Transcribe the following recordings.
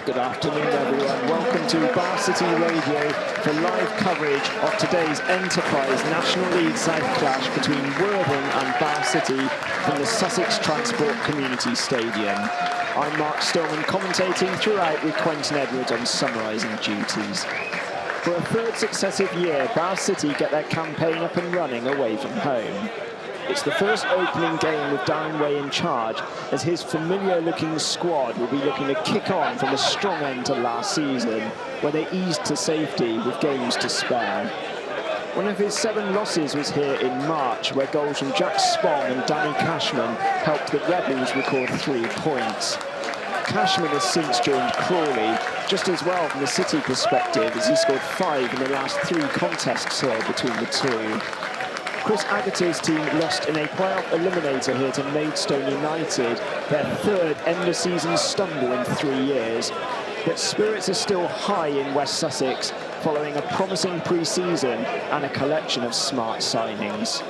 Good afternoon, everyone. Welcome to 𝗛𝗚𝗚 City Radio for live coverage of today's Enterprise National League South clash between Worthing and 𝗛𝗚 City from the Sussex Transport Community Stadium. I'm Mark Stillman, commentating throughout with Quentin Edwards on summarising duties. For a third successive year, 𝗛𝗚 City get their campaign up and running away from home. It's the first opening game with Darren Way in charge, as his familiar-looking squad will be looking to kick on from a strong end to last season, where they eased to safety with games to spare. One of his 7 losses was here in March, where goals from Jack Spong and Danny Cashman helped the Rebels record 3 points. Cashman has since joined Crawley, just as well from the City perspective, as he scored 5 in the last 3 contests here between the two. Chris Agate's team lost in a playoff eliminator here to Maidstone United, their 3rd end-of-season stumble in 3 years. But spirits are still high in West Sussex, following a promising pre-season and a collection of smart signings.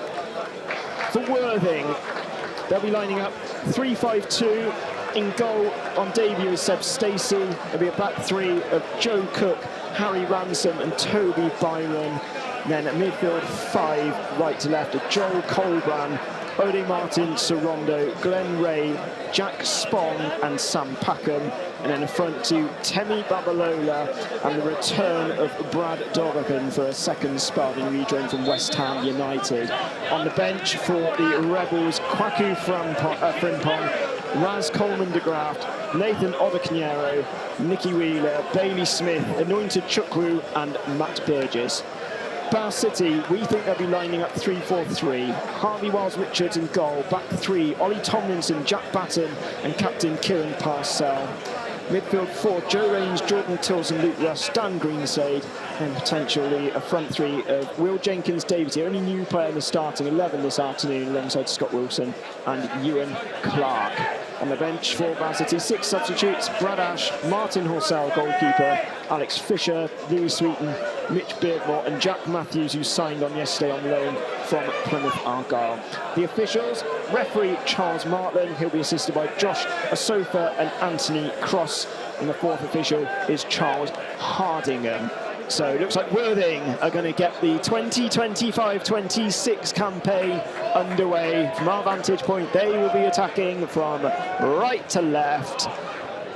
For Worthing, they'll be lining up 3-5-2. In goal on debut is Seb Stacey. There'll be a back 3 of Joe Cook, Harry Ransom and Toby Byron. Then at midfield 5, right to left, of Joel Colbrand, Ode Martin Sorondo, Glenn Ray, Jack Spong and Sam Packham. And then the front 2, Temi Babalola and the return of Brad Dorgan for a second spell in rejoin from West Ham United. On the bench for the Rebels, Kwaku Frimpong, Raz Coleman de Graft, Nathan Odekniero, Nicky Wheeler, Bailey Smith, Anointed Chukwu and Matt Burgess. 𝗛𝗚 City, we think they'll be lining up 3-4-3. Harvey Wells-Richards in goal, back 3, Ollie Tomlinson, Jack Batten and captain Kieran Parcell. Midfield 4, Joe Rains, Jordan Tilson, Luke Russ, Dan Greensade, and potentially a front 3 of Will Jenkins, David here, only new player in the starting 11 this afternoon, alongside Scott Wilson and Ewan Clark. On the bench for 𝗛𝗚 City, 6 substitutes: Brad Ash, Martin Horsell, goalkeeper, Alex Fisher, Louis Sweeten, Mitch Beardmore and Jack Matthews, who signed on yesterday on loan from Plymouth Argyle. The officials: referee Charles Martland, he'll be assisted by Josh Asofa and Anthony Cross, and the 4th official is Charles Hardingham. So it looks like Worthing are going to get the 2025-26 campaign underway. From our vantage point, they will be attacking from right to left.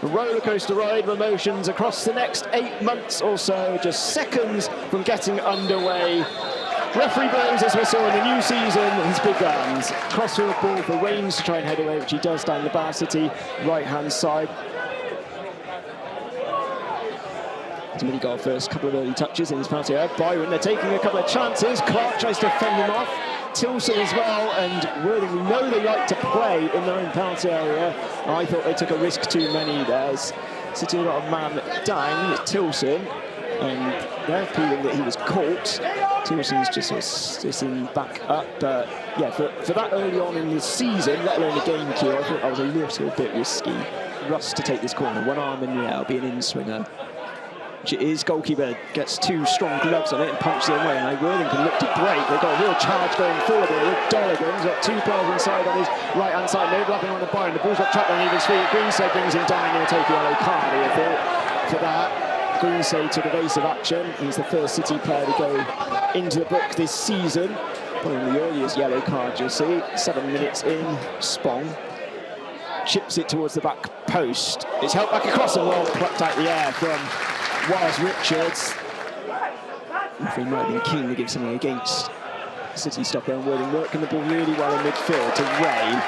A roller coaster ride of emotions across the next 8 months or so, just seconds from getting underway. Referee blows his whistle and the new season has begun. Crossfield ball for Rains to try and head away, which he does down the 𝗛𝗚 City right-hand side. Somebody got first couple of early touches in his penalty area. Byron, they're taking a couple of chances. Clark tries to fend them off. Tilson as well, and Worthing, we know they like to play in their own penalty area. I thought they took a risk too many there. City got a man down, Tilson, and they're feeling that he was caught. Tilson's just in back up, but yeah, for that early on in the season, let alone a game queue, I thought that was a little bit risky. Russ to take this corner, one arm in the air, it'll be an in-swinger. It is. Goalkeeper gets 2 strong gloves on it and punches it away. Now Worthing can look to break. They've got a real charge going forward here with Dolligan. He's got 2 players inside on his right-hand side. No overlapping on the Byron. The ball's got trapped on his feet. Greenside brings him down. He'll take a yellow card, I thought, for that. Greenside took evasive action. He's the first City player to go into the book this season. Probably the earliest yellow card you'll see. 7 minutes in. Spong chips it towards the back post. It's held back across and well plucked out the air from Wells-Richards. He might have been keen to give something against City stopper, and Worthing working the ball really well in midfield to Ray.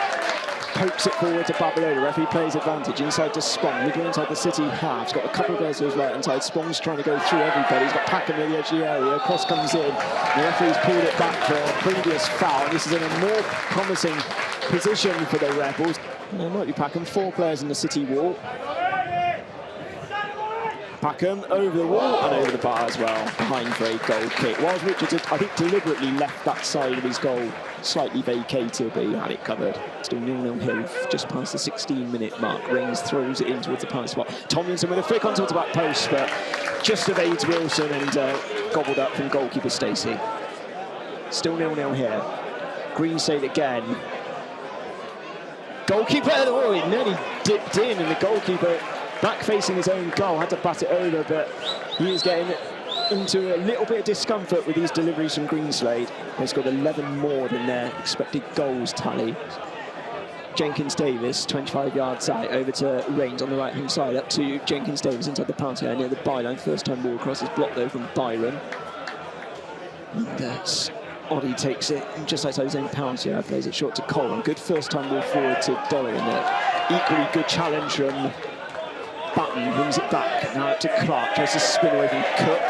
Pokes it forward to Babalola. Referee plays advantage inside to Spong. Midway inside the City half. He's got a couple of players to his right inside. Spong's trying to go through everybody. He's got Packham near the edge of the area. Cross comes in. The referee's pulled it back for a previous foul. And this is in a more promising position for the Rebels. There might be Packham. 4 players in the City wall. Packham over the wall and over the bar as well, behind for a goal kick. Whilst Richards, I think, deliberately left that side of his goal slightly vacated, but he had it covered. Still 0-0 here, just past the 16-minute mark. Rains throws it in towards the penalty spot. Tomlinson with a flick on towards the back post, but just evades Wilson and gobbled up from goalkeeper Stacey. Still 0-0 here. Greenside again. Goalkeeper, oh, it nearly dipped in, and the goalkeeper back facing his own goal, had to bat it over, but he is getting into a little bit of discomfort with these deliveries from Greenslade. He's got 11 more than their expected goals tally. Jenkins-Davis, 25 yards out, over to Rains on the right-hand side, up to Jenkins-Davis inside the penalty area near the byline. First time ball across is blocked though from Byron. And Oddie takes it just outside his own penalty area, plays it short to Coleman. Good first time ball forward to Dollarian there. Equally good challenge from Button, brings it back. Now up to Clark, tries to spin away from Cook.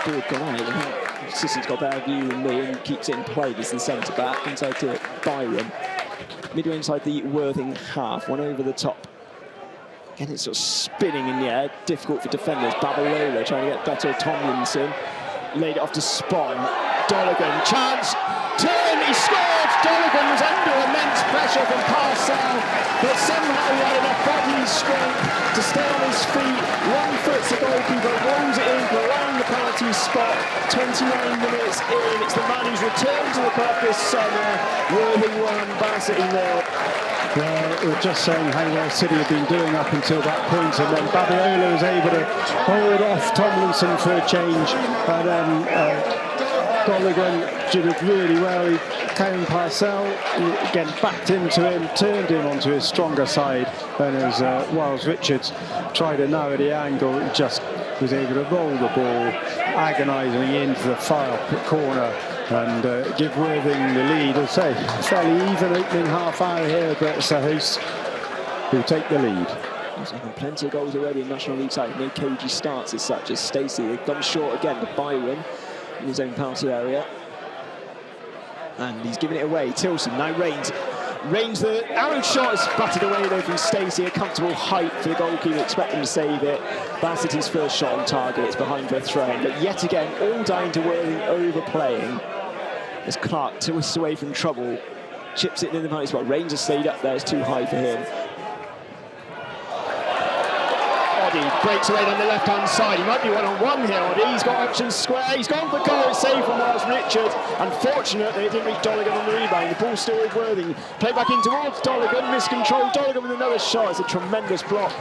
The ball gone out. I think Sissy's got a better view than me and keeps it in play. This is the centre back, inside to Byron. Midway inside the Worthing half, one over the top. Again, it's sort of spinning in the air, difficult for defenders. Babalola trying to get better. Tomlinson laid it off to Spon. Dolligan, chance, turn, he scored! Dolligan was under immense pressure from Parcell, but somehow he had enough body strength to stay on his feet. 1 foot to goalkeeper, rolls it in from around the penalty spot. 29 minutes in, it's the man who's returned to the club this summer. Worthing 1, Bassett 0. Well, we were just saying how well City had been doing up until that point, and then Babiola was able to hold off Tomlinson for a change, and then Dolligan did it really well. He came Parcell, again backed into him, turned him onto his stronger side, and as Wiles Richards tried to narrow the angle, he just was able to roll the ball agonisingly into the far corner and give Worthing the lead. I'll say fairly even opening half hour here, but it's the hosts who take the lead. There's been plenty of goals already in National League side. No cagey starts as such as Stacey. They've gone short again to Byron in his own penalty area. And he's giving it away. Tilson, now Rains. Rains, the arrow shot is batted away though from Stacey. A comfortable height for the goalkeeper, expect him to save it. Bassett's first shot on target, it's behind for a throw. But yet again, all down to Worthing overplaying. As Clark twists away from trouble, chips it in the penalty spot. Rains has stayed up there, it's too high for him. Oddie breaks away on the left-hand side. He might be one-on-one here, Oddie. He's got options square. He's gone for goal. It's saved from Wiles Richards. Unfortunately, it didn't reach Dolligan on the rebound. The ball's still with Worthing. Play back in towards Dolligan. Miscontrol. Dolligan with another shot. It's a tremendous block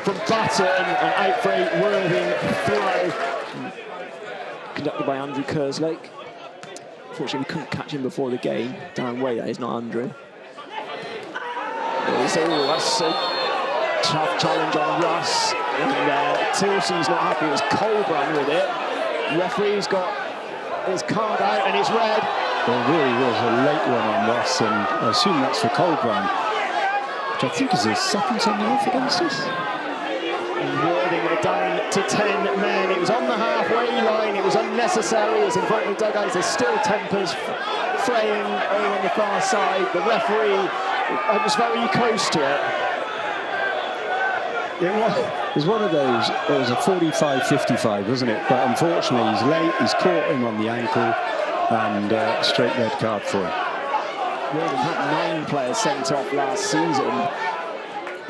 from Batten and out for a Worthing throw. Conducted by Andrew Kerslake. Unfortunately, we couldn't catch him before the game. Down way, that is not Andrew. That's a tough challenge on Russ. And Tilson's not happy. It was Colbrand with it. Referee's got his card out and it's red. Well, it really was a late one on Russ, and I assume that's for Colbrand, which I think is his second sending off against us. And Worthing are down to 10 men. It was on the halfway line. It was unnecessary. It's in front of the dugouts. There's still tempers fraying over on the far side. The referee was very close to it. It was one of those, it was a 45-55, wasn't it? But unfortunately, he's late, he's caught him on the ankle, and straight red card for him. Worthing had 9 players sent off last season.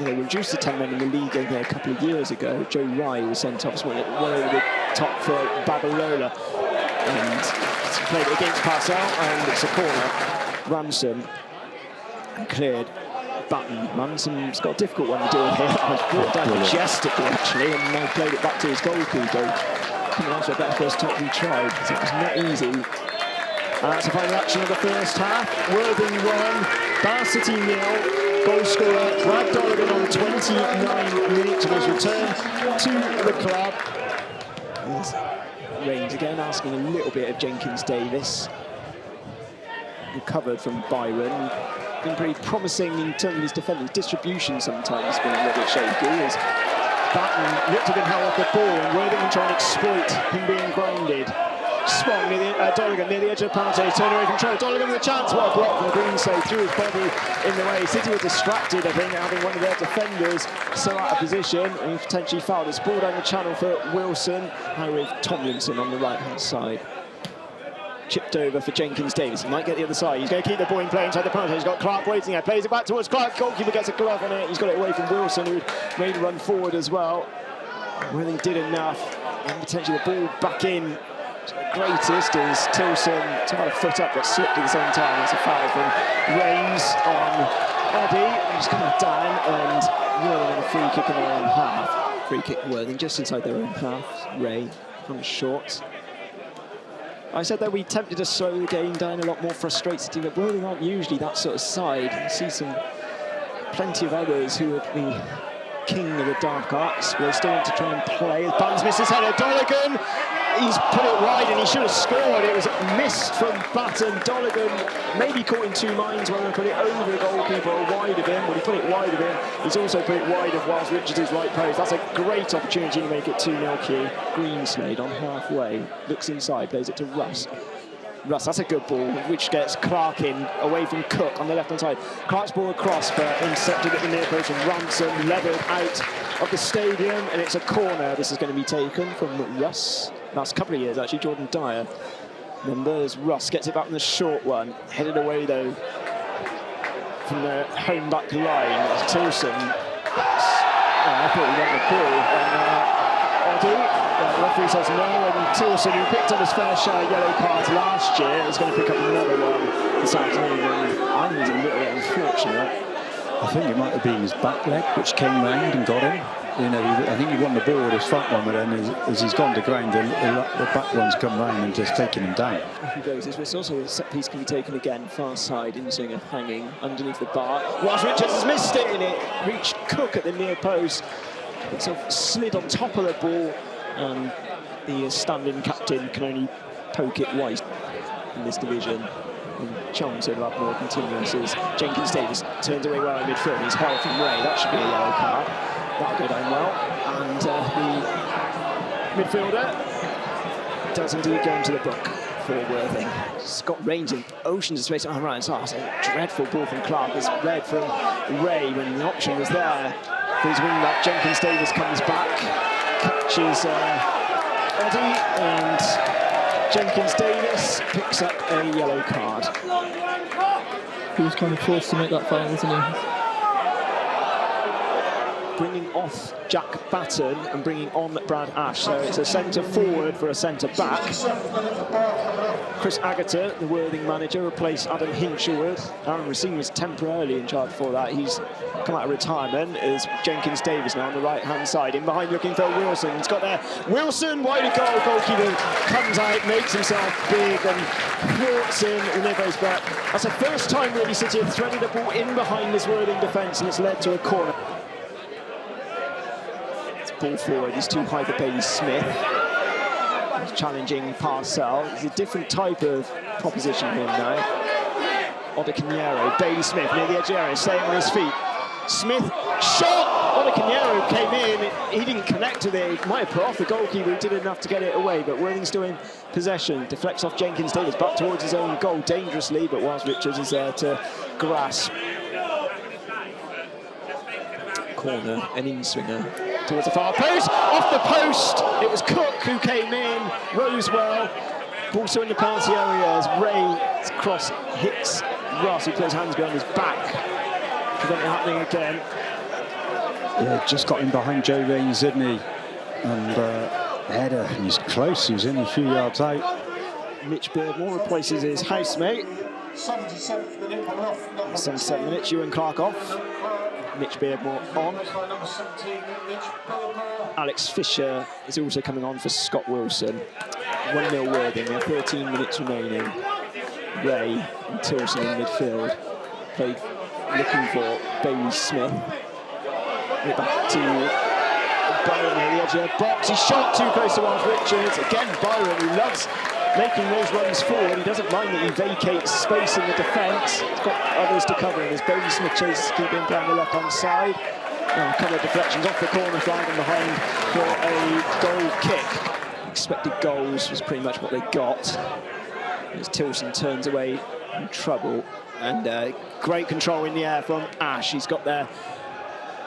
They reduced to 10 men in the league over a couple of years ago. Joe Rye was sent off, one over the top for Babalola. And he's played it against Parcell, and it's a corner. Ransom cleared. Button. Manson's got a difficult one to deal with here. Brought down majestically, actually, and now played it back to his goalkeeper. Coming after a better first top he tried, so it was not easy. And that's the final action of the first half. Worthing 1, Bassett 0. Goal scorer Brad Dolligan on 29 minutes of his return to the club. There's Rains again asking a little bit of Jenkins-Davis. Recovered from Byron. Been pretty promising in terms of his defending. Distribution sometimes been a little bit shaky. As Batten looked to have held off the ball, and Worthing can try and exploit him being grounded. Spong near the Dolligan near the edge of the penalty. Turn away from trouble. Dolligan with a chance. What a block from Greenslade, threw his body in the way. City were distracted, I think, having one of their defenders so out of position, and he potentially fouled. It's ball down the channel for Wilson. Now with Tomlinson on the right-hand side. Chipped over for Jenkins-Davis. He might get the other side. He's going to keep the ball in play inside the penalty. He's got Clark waiting there. Plays it back towards Clark. Goalkeeper gets a glove on it. He's got it away from Wilson, who made a run forward as well. Worthing did enough. And potentially the ball back in. Greatest is Tilson. Took a foot up but slipped at the same time. It's a foul from Rains on Eddie, who's coming down, and Worthing on a free kick in their own half. Free kick Worthing just inside their own half. Ray comes short. I said that we tempted to slow the game down, a lot more frustrated, but Worthing aren't usually that sort of side. You see plenty of others who would be king of the dark arts, but they still want to try and play. Barnes misses header. Donegan, he's put it wide and he should have scored. It was missed from Batten. Donegan maybe caught in two minds whether to put it over the goalkeeper or wide of him. When he put it wide of him, he's also put it wide of Wiles Richards' right post. That's a great opportunity to make it 2-0 Q. Greenslade on halfway, looks inside, plays it to Russ. Russ, that's a good ball, which gets Clark in away from Cook on the left-hand side. Clark's ball across, but intercepted at the near post from Ransom, levelled out of the stadium, and it's a corner. This is going to be taken from Russ. Last couple of years, actually, Jordan Dyer. Then there's Russ, gets it back in the short one. Headed away, though, from the home-back line. Tilson. I thought he went the ball. Oddie. The referee says no, and Tilson, who picked up his fair share of yellow cards last year, is going to pick up another one this afternoon. I think he's a little bit unfortunate. I think it might have been his back leg which came round and got him. You know, I think he won the ball with his front one, but then as he's gone to ground, the back one's come round and just taken him down. If he goes, it's also a set piece can be taken again, far side, Insinger hanging underneath the bar. Wiles Richards has missed it, and it reached Cook at the near post. It sort of slid on top of the ball. And the standing captain can only poke it twice in this division. And chance will have more continuous as Jenkins Davis turns away well in midfield. He's held from Ray. That should be a yellow card. That'll go down well. And the midfielder does indeed go into the book for Worthing. Scott Rains in oceans of space on right side. It's a dreadful ball from Clark. It's read from Ray when the option was there. For his wing-back, Jenkins Davis comes back. Catches Eddie, and Jenkins Davis picks up a yellow card. He was kind of forced to make that foul, wasn't he? Bringing off Jack Batten and bringing on Brad Ash. So it's a centre forward for a centre back. Chris Agata, the Worthing manager, replaced Adam Hinshelwood. Aaron Racine was temporarily in charge for that. He's come out of retirement as Jenkins Davis now on the right-hand side. In behind looking for Wilson. He's got there. Wilson, wide to goal. Goalkeeper comes out, makes himself big and thwarts in Univers. But that's the first time really City have threaded the ball in behind this Worthing defence, and it's led to a corner. Ball forward, he's too high for Bailey Smith. He's challenging Parcell. It's a different type of proposition here now. Odicanero, Bailey Smith near the edge of the area, staying on his feet. Smith, shot! Odicanero came in, he didn't connect with it. He might have put off the goalkeeper, he did enough to get it away, but Worthing still in possession. Deflects off Jenkins Davis, back towards his own goal dangerously, but Wiles Richards is there to grasp. Corner, an in-swinger towards the far post, off the post. It was Cook who came in, rose well. Also in the penalty area as Ray's cross hits Russ, who puts hands behind his back. Prevent it happening again. Yeah, just got in behind Joe Rains, didn't he? And header, he's close, he was only a few yards out. Mitch Beardmore replaces his housemate. 77 minutes, Ewan Clark off. Mitch Beardmore on. Alex Fisher is also coming on for Scott Wilson. 1-0 Worthing, there are 13 minutes remaining. Ray and Tilson in midfield. Played looking for Bailey Smith. Get back to Byron near the edge of the box. He shot too close to Wiles Richards. Again, Byron, who loves making those runs forward. He doesn't mind that he vacates space in the defence. He's got others to cover him as Bailey Smith chases to keep him down the left-hand side. A couple of deflections off the corner flag and behind for a goal kick. Expected goals was pretty much what they got. As Tilson turns away in trouble. And great control in the air from Ash. He's got there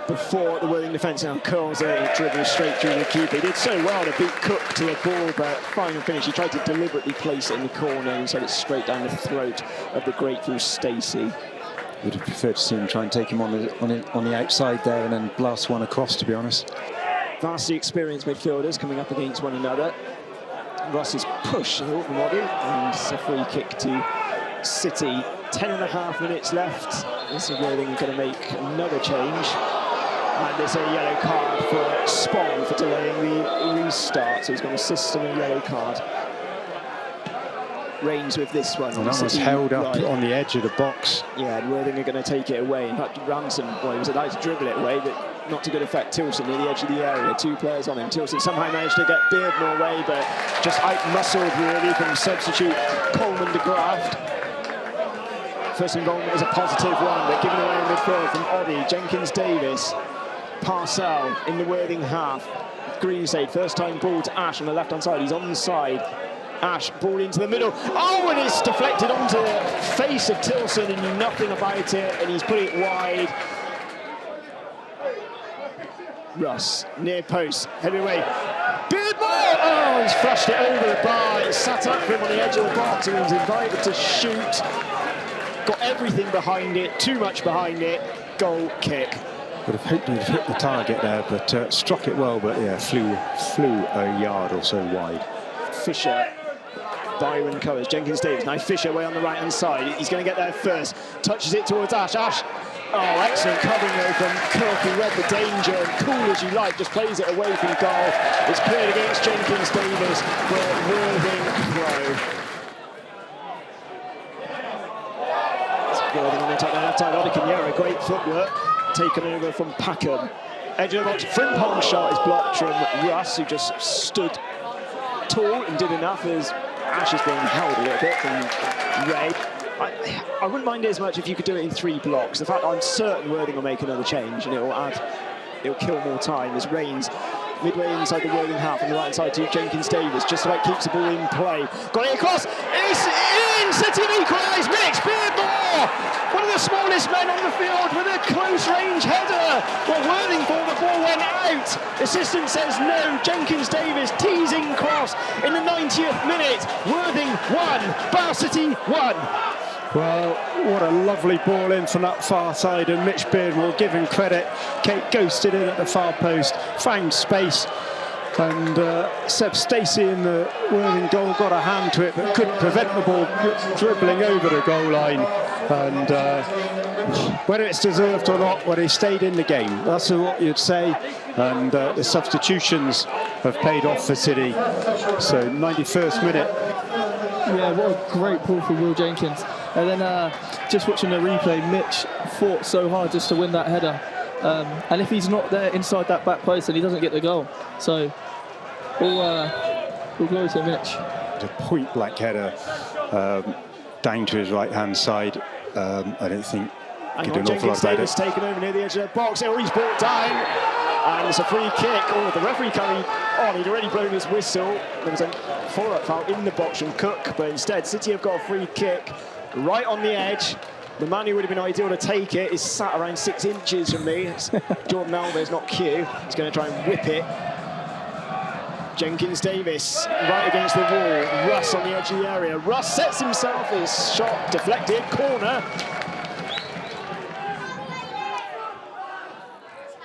before the Worthing defence now curls it, he dribbles straight through the keeper. He did so well to beat Cook to the ball, but final finish, he tried to deliberately place it in the corner and sent it straight down the throat of the grateful Stacey. Would have preferred to see him try and take him on the outside there and then blast one across, to be honest. Vastly experienced midfielders coming up against one another. Russ's push, and it's a free kick to City. 10.5 minutes left. This is Worthing going to make another change. And there's a yellow card for Spong for delaying the restart. So he's going to system a yellow card. Reigns with this one. And that was held up on the edge of the box. Yeah, and Worthing are going to take it away. In fact, Ransom, well, he was allowed to dribble it away, but not to good effect. Tilson near the edge of the area. 2 players on him. Tilson somehow managed to get Beardmore away, but just out-muscled really from substitute Coleman de Graft. First involvement is a positive one, but given away in midfield from Oddie. Jenkins-Davis, Parcell in the Worthing half. Greenside, first time ball to Ash on the left-hand side. He's onside. Ash, ball into the middle. Oh, and it's deflected onto the face of Tilson and knew nothing about it, and he's put it wide. Russ, near post, headed away. Beardmore! Oh, he's flushed it over the bar. It sat up for him on the edge of the box, and he was invited to shoot. Got everything behind it, too much behind it. Goal kick. Would have hoped he'd hit the target there, but struck it well, but yeah, flew a yard or so wide. Fisher, Byron covers, Jenkins-Davis, now Fisher away on the right-hand side. He's going to get there first, touches it towards Ash. Ash, oh, excellent covering though from Cook, who read the danger, and cool as you like, just plays it away from goal. It's cleared against Jenkins-Davis for Worthing throw. Worthing on the attack, left side, Odikinyera, great footwork, taken over from Packham. Edge of the box, Frimpong's shot is blocked from Russ, who just stood tall and did enough as Ash is being held a little bit from Ray. I wouldn't mind it as much if you could do it in 3 blocks. In fact, I'm certain Worthing will make another change and it'll kill more time as Reigns midway inside the Worthing half on the right side to Jenkins-Davis, just about keeps the ball in play. Got it across, it's in, City have equalised, Mitch Beardmore, one of the smallest men on the field with a close range header. Well, Worthing thought the ball went out. Assistant says no, Jenkins-Davis teasing cross in the 90th minute. Worthing 1, Bar City 1. Well, what a lovely ball in from that far side, and Mitch Beardmore, give him credit. Kate ghosted in at the far post, found space, and Seb Stacey in the Worthing goal got a hand to it, but couldn't prevent the ball dribbling over the goal line. And whether it's deserved or not, well, he stayed in the game. That's what you'd say. And the substitutions have paid off for City. So 91st minute. Yeah, what a great ball for Will Jenkins. And then just watching the replay, Mitch fought so hard just to win that header. And if he's not there inside that back post, then he doesn't get the goal. So all glory to Mitch. A point-blank header down to his right-hand side. I don't think he did an awful lot about it. Jenkins-Davis taken over near the edge of the box. Oh, he's brought down. And it's a free kick. Oh, the referee carried on. He'd already blown his whistle. There was a follow-up foul in the box from Cook, but instead City have got a free kick right on the edge. The man who would have been ideal to take it is sat around 6 inches from me. It's Jordan Alves, not Q. He's going to try and whip it. Jenkins-Davis right against the wall. Russ on the edge of the area. Russ sets himself. His shot deflected. Corner.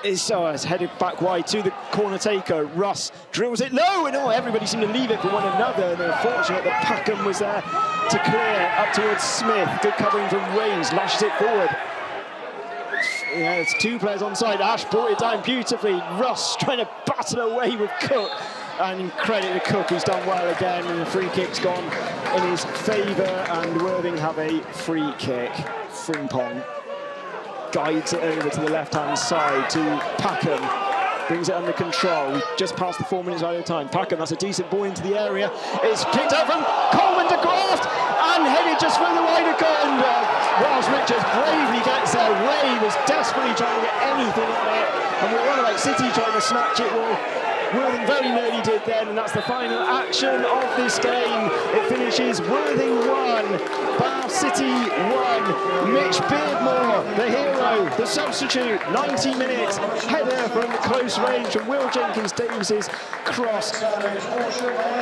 It's headed back wide to the corner taker. Russ drills it low, and everybody seemed to leave it for one another. And they're fortunate that Packham was there to clear up towards Smith. Good covering from Reigns, lashes it forward. Yeah, it's 2 players on side. Ash brought it down beautifully. Russ trying to battle away with Cook. And credit to Cook, who's done well again. And the free kick's gone in his favour. And Worthing have a free kick. Frimpong guides it over to the left-hand side to Packham. Brings it under control. Just past the 4 minutes out of time. Packham, that's a decent ball into the area. It's picked up from Coleman de Graft and headed just further wide of goal. And Wells Richards bravely gets there. Ray was desperately trying to get anything on it. And we're on about City trying to snatch it. Well, Worthing very nearly did then, and that's the final action of this game. It finishes Worthing 1, Bath City 1. Mitch Beardmore, the hero, the substitute, 90 minutes, header from close range from Will Jenkins-Davis's cross.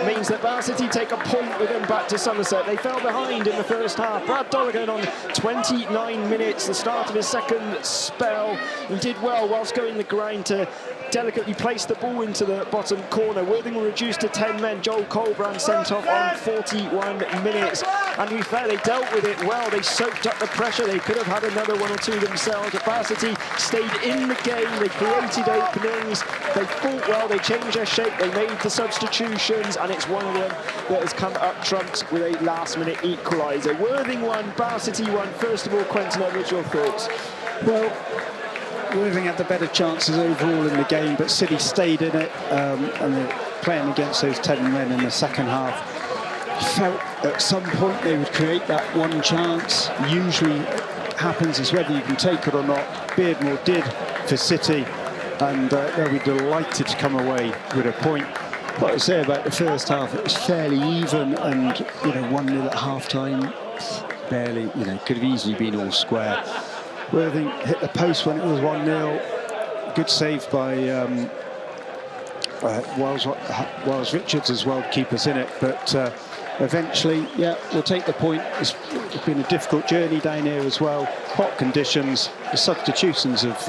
Means that Bath City take a point with them back to Somerset. They fell behind in the first half. Brad Dolligan on 29 minutes, the start of his second spell. He did well whilst going the ground to delicately place the ball into the bottom corner. Worthing were reduced to 10 men. Joel Colbrand sent off on 41 minutes. And to be fair, they dealt with it well. They soaked up the pressure. They could have had another one or two themselves. But Bar City stayed in the game. They created openings. They fought well. They changed their shape. They made the substitutions. And it's one of them that has come up trumps with a last-minute equaliser. Worthing won, Bar City won. First of all, Quentin, what's your thoughts? Well, Worthing had the better chances overall in the game, but City stayed in it, and they're playing against those 10 men in the second half. Felt at some point they would create that one chance. Usually happens is whether you can take it or not. Beardmore did for City, and they'll be delighted to come away with a point. What I say about the first half, it was fairly even, and 1-0 at half-time, barely, could have easily been all square. Worthing hit the post when it was 1-0. Good save by Wiles Richards as well, keepers in it, but eventually, yeah, we'll take the point. It's been a difficult journey down here as well. Hot conditions, the substitutions have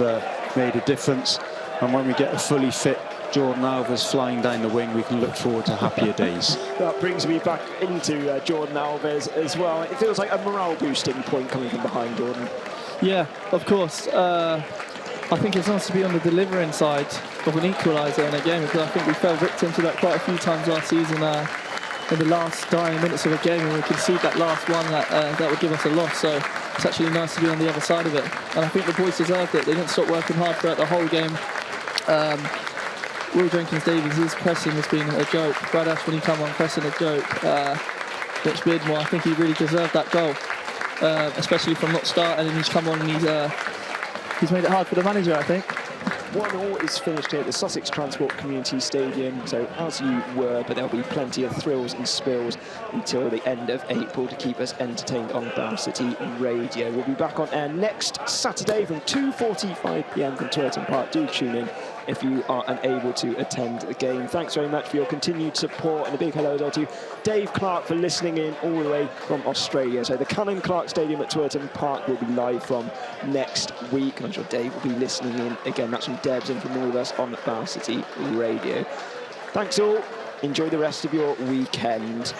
made a difference, and when we get a fully fit Jordan Alves flying down the wing, we can look forward to happier days. That brings me back into Jordan Alves as well. It feels like a morale-boosting point coming from behind Jordan. Yeah, of course. I think it's nice to be on the delivering side of an equaliser in a game, because I think we fell victim to that quite a few times last season in the last dying minutes of a game, and we conceded that last one that would give us a loss. So it's actually nice to be on the other side of it. And I think the boys deserved it. They didn't stop working hard throughout the whole game. Will Jenkins-Davies, his pressing has been a joke. Brad Ash, when he come on, pressing a joke. Mitch Beardmore, I think he really deserved that goal, especially from not starting, and he's come on and he's made it hard for the manager, I think. 1-1 is finished here at the Sussex Transport Community Stadium, so as you were, but there'll be plenty of thrills and spills until the end of April to keep us entertained on Bar City Radio. We'll be back on air next Saturday from 2:45 p.m. from Twerton Park. Do tune in if you are unable to attend the game. Thanks very much for your continued support, and a big hello as well to Dave Clark for listening in all the way from Australia. So the Cannon Clark Stadium at Twerton Park will be live from next week. I'm sure Dave will be listening in again. That's from Debs and from all of us on Bar City Radio. Thanks all. Enjoy the rest of your weekend.